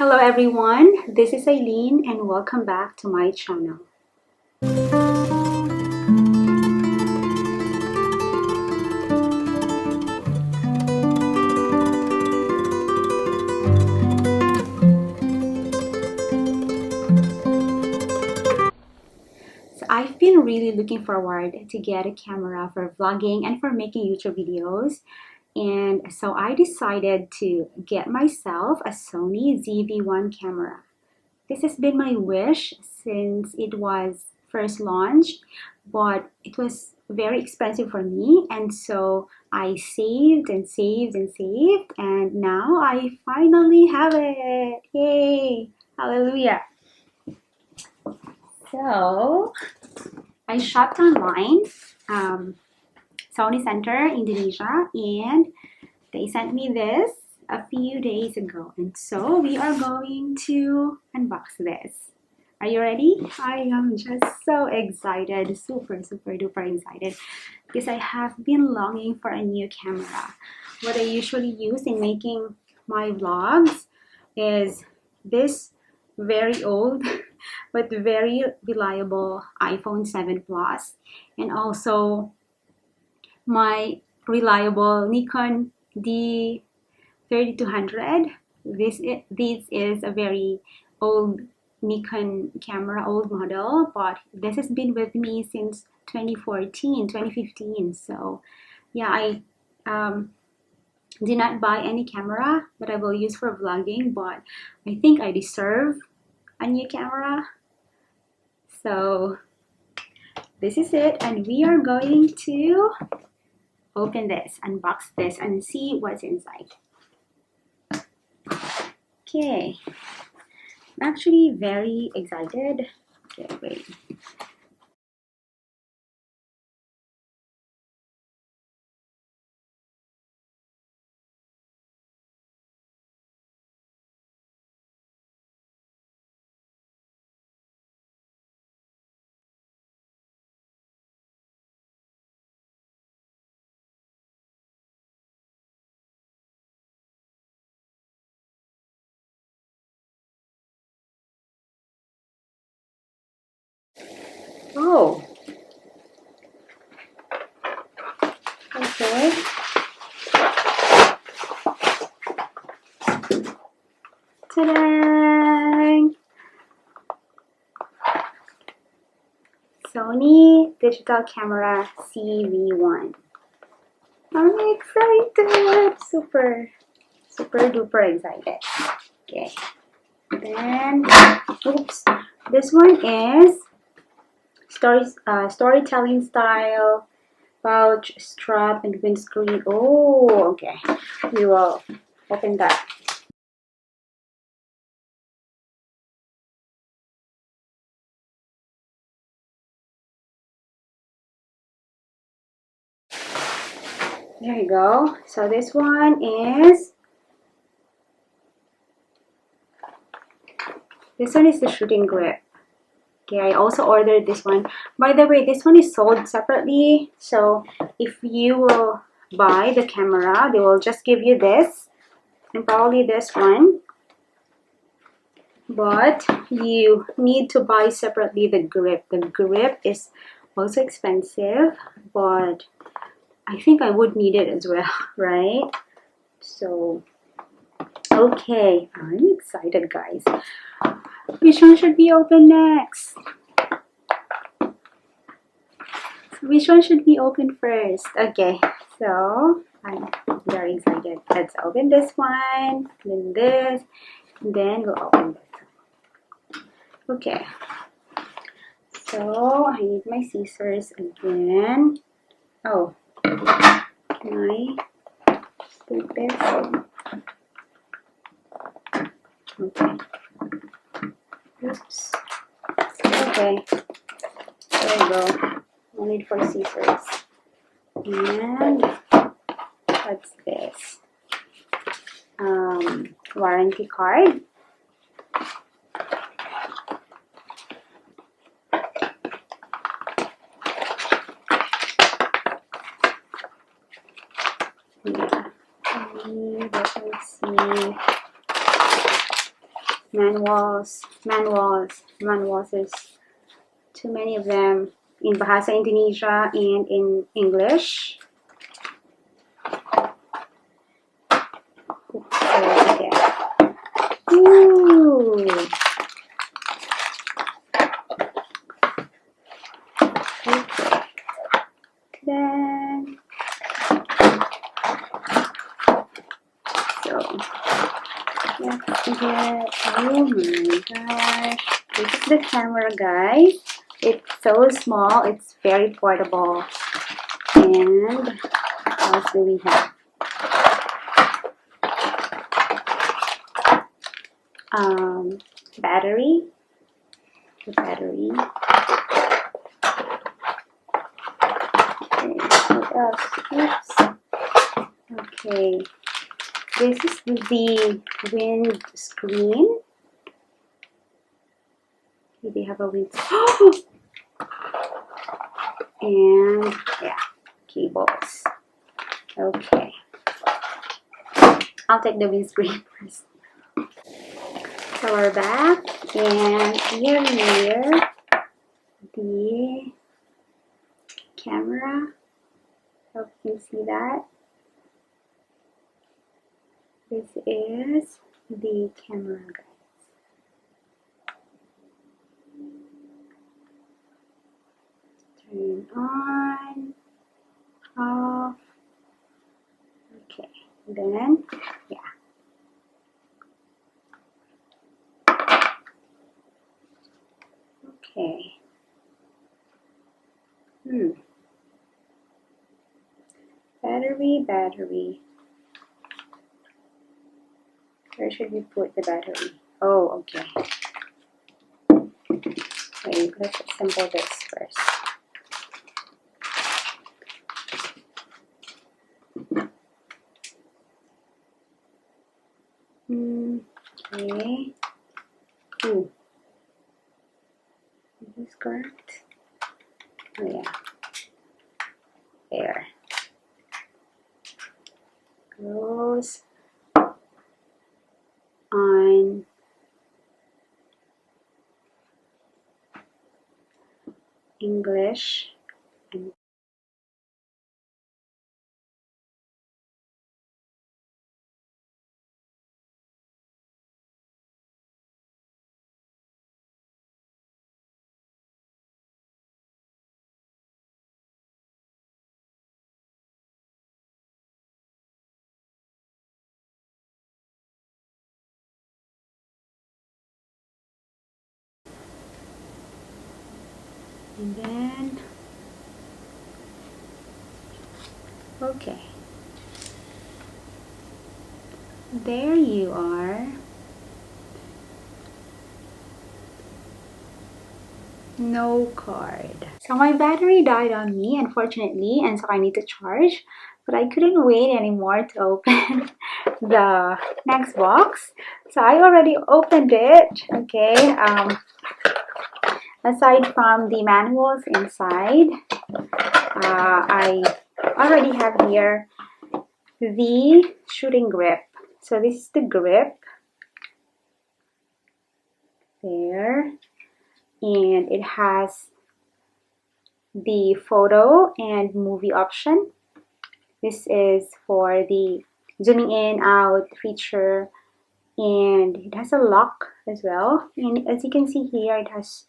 Hello everyone, this is Eileen and welcome back to my channel. So I've been really looking forward to get a camera for vlogging and for making YouTube videos. And so I decided to get myself a Sony ZV1 camera. This has been my wish since it was first launched, but it was very expensive for me, and so I saved and saved and saved, and now I finally have it. Yay! Hallelujah! So I shopped online, Sony Center, Indonesia, and they sent me this a few days ago, and so we are going to unbox this. Are you ready? I am just so excited, super duper excited, because I have been longing for a new camera. What I usually use in making my vlogs is this very old but very reliable iPhone 7 Plus, and also my reliable Nikon D3200. This is a very old Nikon camera, old model, but this has been with me since 2015. So yeah, I did not buy any camera that I will use for vlogging, but I think I deserve a new camera. So this is it, and we are going to open this, unbox this, and see what's inside. Okay, I'm actually very excited. Okay, wait. Oh, okay. Ta-da! Sony digital camera ZV1. I'm excited, super duper excited. Okay, then oops, this one is storytelling style pouch, strap, and windscreen. Oh, okay, we will open that. There you go. So this one is the shooting grip. Okay, I also ordered this one. By the way, this one is sold separately. So if you will buy the camera, they will just give you this and probably this one. But you need to buy separately the grip. The grip is also expensive, but I think I would need it as well, right? So, okay, I'm excited, guys. Which one should we open next? Which one should we open first? Okay, so I'm very excited. Let's open this one, then this, and then we'll open this. Okay, so I need my scissors again. Oh, can I take this? Okay. Oops. Okay. There we go. No need for scissors. And what's this? Warranty card. Yeah. Let me see. manuals. There's too many of them in Bahasa Indonesia and in English. Okay. Ooh. Okay. Then so let's get, oh my gosh, this is the camera, guys. It's so small, it's very portable. And what else do we have? Battery. The battery. Okay, what else? Oops. Okay. This is the wind screen. Okay, they have a wind. And yeah, cables. Okay. I'll take the windscreen first. So we're back, and here the camera. Hope you can see that. This is the camera, guys. Turn on, off. Okay, then yeah. Okay. Battery. Where should we put the battery? Oh, okay. Wait, let's assemble this first. Okay. Ooh. Is this correct? Oh yeah. There. Goes on English and then okay. There you are. No card. So my battery died on me, unfortunately, and so I need to charge. But I couldn't wait anymore to open the next box. So I already opened it. Okay. Aside from the manuals inside, I already have here the shooting grip. So this is the grip there, and it has the photo and movie option. This is for the zooming in out feature, and it has a lock as well. And as you can see here, it has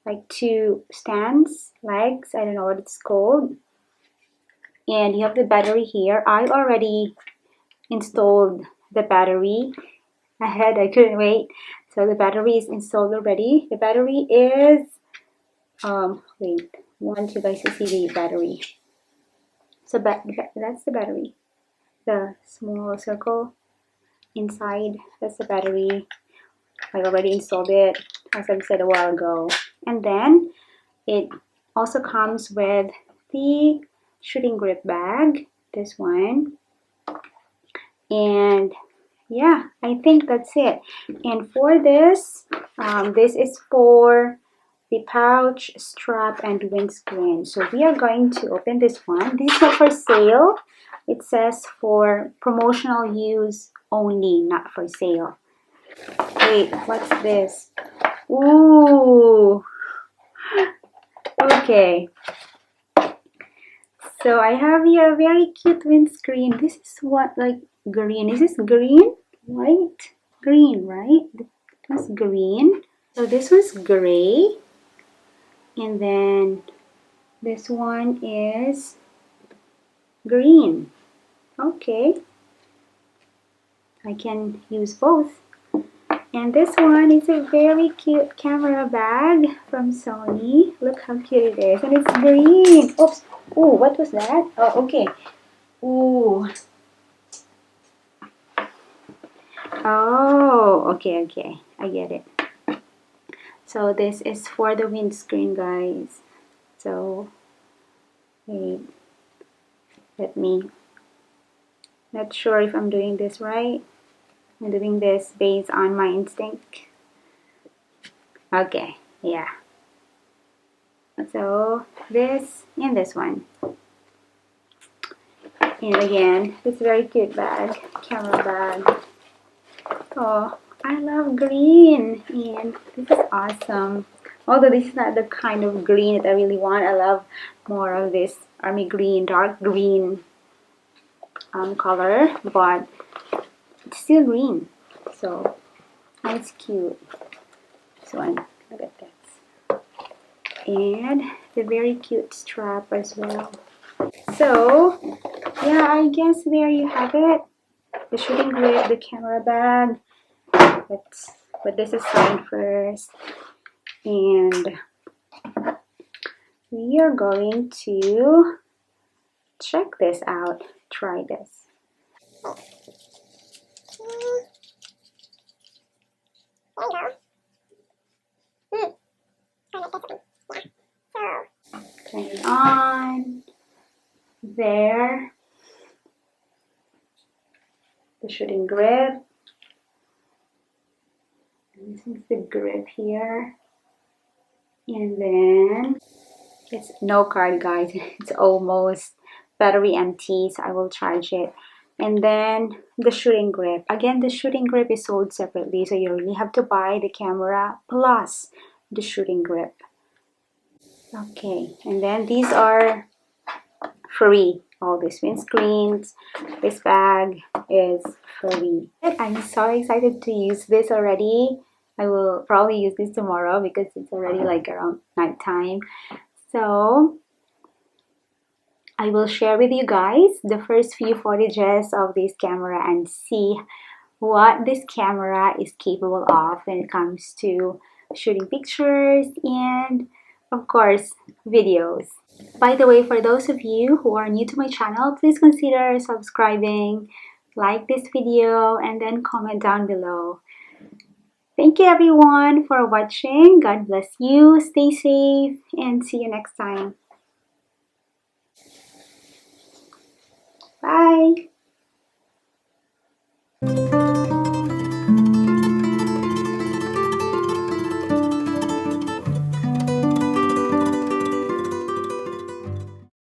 like two legs, I don't know what it's called. And you have the battery here. I already installed the battery ahead. I couldn't wait. So the battery is installed already. The battery is wait, I want you guys to see the battery. So that's the battery. The small circle inside, that's the battery. I already installed it, as I said a while ago. And then it also comes with the shooting grip bag, this one. And yeah, I think that's it. And for this, this is for the pouch, strap, and windscreen. So we are going to open this one. This is not for sale. It says for promotional use only, not for sale. Wait, what's this? Ooh, okay. So I have here a very cute windscreen. This is what, like, green. Is this green? White? Green, right? That's green. So this one's gray. And then this one is green. Okay. I can use both. And this one is a very cute camera bag from Sony. Look how cute it is. And it's green. Oops. Ooh, what was that? Oh, okay. Ooh. Oh, okay. I get it. So this is for the windscreen, guys. So, wait. Let me. Not sure if I'm doing this right. I'm doing this based on my instinct. Okay, yeah. So this and this one. And again, this very cute bag, camera bag. Oh, I love green, and this is awesome. Although this is not the kind of green that I really want. I love more of this army green, dark green color, but it's still green. So it's cute. This one, look at this. And the very cute strap as well. So yeah, I guess there you have it. The shooting grip, the camera bag. Let's put this aside first. And we are going to check this out. Try this. Turn it on. There. The shooting grip. And this is the grip here. And then it's no card, guys. It's almost battery empty, so I will charge it. And then the shooting grip. Again, the shooting grip is sold separately, so you really have to buy the camera plus the shooting grip. Okay, and then these are free. All these windscreens, this bag is free. I'm so excited to use this already. I will probably use this tomorrow because it's already like around nighttime. So I will share with you guys the first few footages of this camera and see what this camera is capable of when it comes to shooting pictures and of course videos. By the way, for those of you who are new to my channel, please consider subscribing, like this video, and then comment down below. Thank you everyone for watching. God bless you, stay safe, and see you next time. Bye!